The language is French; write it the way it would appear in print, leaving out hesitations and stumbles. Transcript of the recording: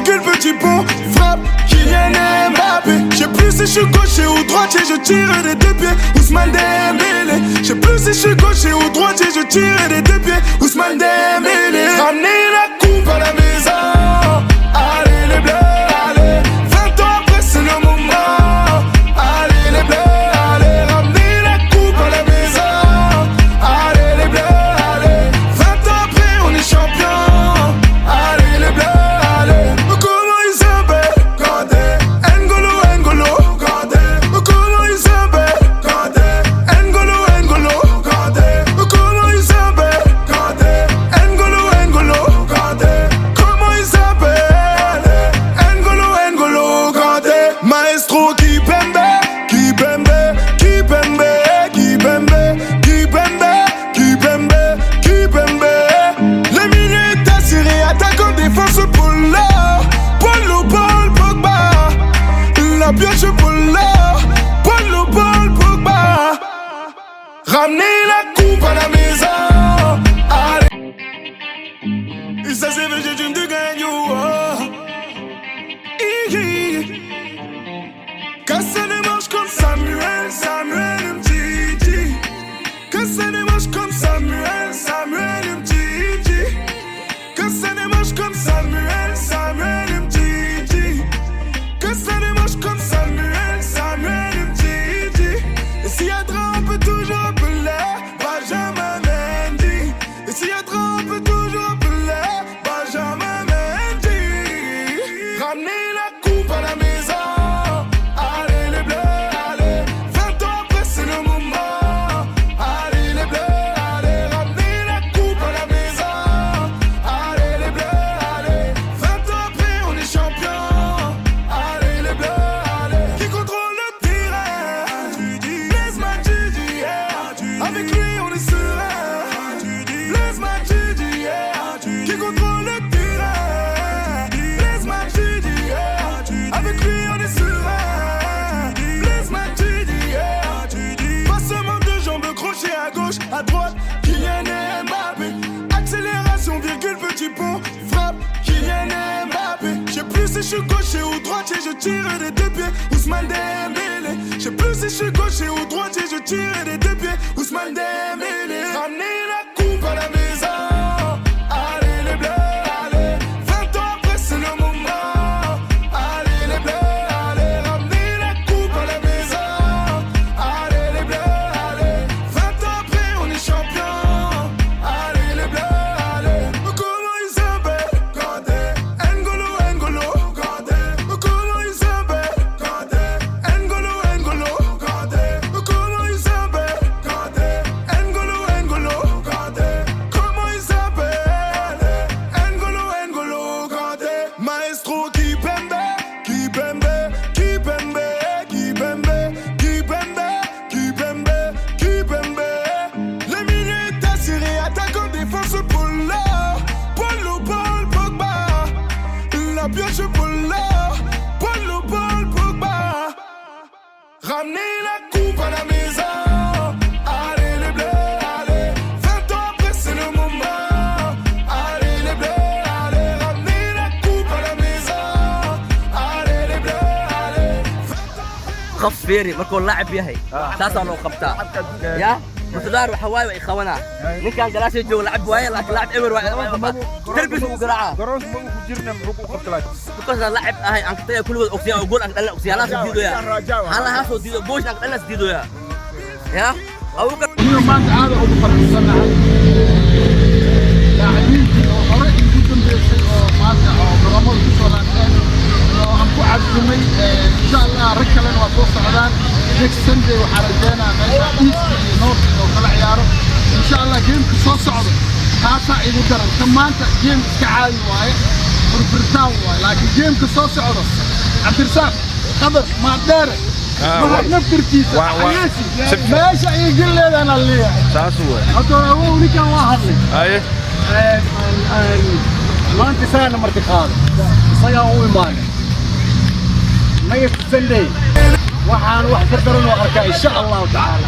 petit pont, frappe, Kylian Mbappé. Je sais plus si je suis gaucher ou droitier, je tire des deux pieds, Ousmane Dembélé. Je sais plus si je suis gaucher ou droitier, je tire des deux pieds, Ousmane Dembélé. Ramenez la coupe à la maison, allez les bleus, allez. 20 ans après c'est le moment, allez les bleus, allez. Ramenez la coupe à la maison, allez les bleus, allez. 20 ans après on est champion, allez les bleus, allez. Comment ils s'appellent Kanté, N'Golo Kanté. Comment ils s'appellent Kanté, N'Golo Kanté. Comment ils s'appellent Kanté, N'Golo Kanté. Comment ils s'appellent N'Golo Kanté. Maestro Kipembe, Kipembe, Kipembe, Kipembe, Kipembe, Kipembe, Kipembe. Les minutes assurées, attaquant, défense, Polo, Paul Pogba. La pioche, Polo, Paul Pogba. Ramenez la coupe à la maison, allez. Et ça c'est j'ai d'une de gagne, Casse les manches comme Samuel Mtiti. Casse les manches comme Samuel Mtiti. Casse les manches comme Samuel Mtiti. Casse les manches comme Samuel Mtiti. Et s'il y a trop, on peut toujours appeler Benjamin Mendy. Et s'il y a trop, on peut toujours appeler Benjamin Mendy. Ramenez la coupe à la maison. Avec lui on est serein, Blaise Matuidi, qui contrôle le terrain. Blaise Matuidi, avec lui on est serein, Blaise Matuidi. Passement de jambes, crochet à gauche, à droite, Kylian Mbappé. Accélération, virgule, petit pont, frappe, Kylian Mbappé. Je sais plus si je suis gaucher ou droitier, je tire des deux pieds, Ousmane Dembélé. Je sais plus si je suis gaucher ou droitier, je tire des deux pieds, Ousmane Dembélé. Ramenez la coupe à la maison, allez les bleus, allez. 20 ans après c'est le moment, allez les bleus, allez. Ramenez la coupe à la maison, allez les bleus, allez. 20 ans après on est champion, allez les bleus, allez. Comment ils s'appellent Kanté, N'Golo Kanté. Comment ils s'appellent Kanté, N'Golo Kanté. Comment ils s'appellent Kanté, N'Golo Kanté. Comment ils s'appellent N'Golo Kanté. Maestro Kipembe, Kipembe, Kipembe, Kipembe, Kipembe, Kipembe, Kipembe. Les minutes assurées, attaquant, défense, Polo, Paul Pogba. La pioche, Polo, Paul Pogba. Ramenez la coupe à la maison, allez les bleus, allez. 20 ans après c'est le moment, allez les bleus, allez. Ramenez la coupe à la maison, allez les bleus, allez. خف فيري markuu laacib yahay taasoo loo qabtaa ya mutadaar waxa waay way qabanaa ninkan galaashay joog laacib waay laakiin laacib emer waay tarbis uu garaaca garoos ma ku jirna muxuu ku qabtaa because laacib ahay aan ka tagay kulligood oksiyan oo gool aan dhalin oksiyanaas diido ya hala haasoo diido goosh aan dhalin diido ya awuka iyo maanta aad ugu faraxsanahay laacibiin oo hore ugu dambeysay oo maanta oo garoomada ku soo laabteen oo aan ku cadumay insha Allah rag kale waa soo socdaan next Sunday waxaa rajeynaa meesha East iyo North oo kala ciyaaro insha Allah geemka soo socdo taasaa igu daran ka maanta geem iska caadi waaye furfurtaan waaye laakiin geemka soo socdo Cabdirsaaq qadar ma dheere نفكرتيسا ماشي يقول لي انا اللي ساسوه هو اللي كان واحد ايه ما انت سنه مرتي خالد صيا هو ماني ما يستني waxaan wax ka daran oo arkaa insha Allah ta'ala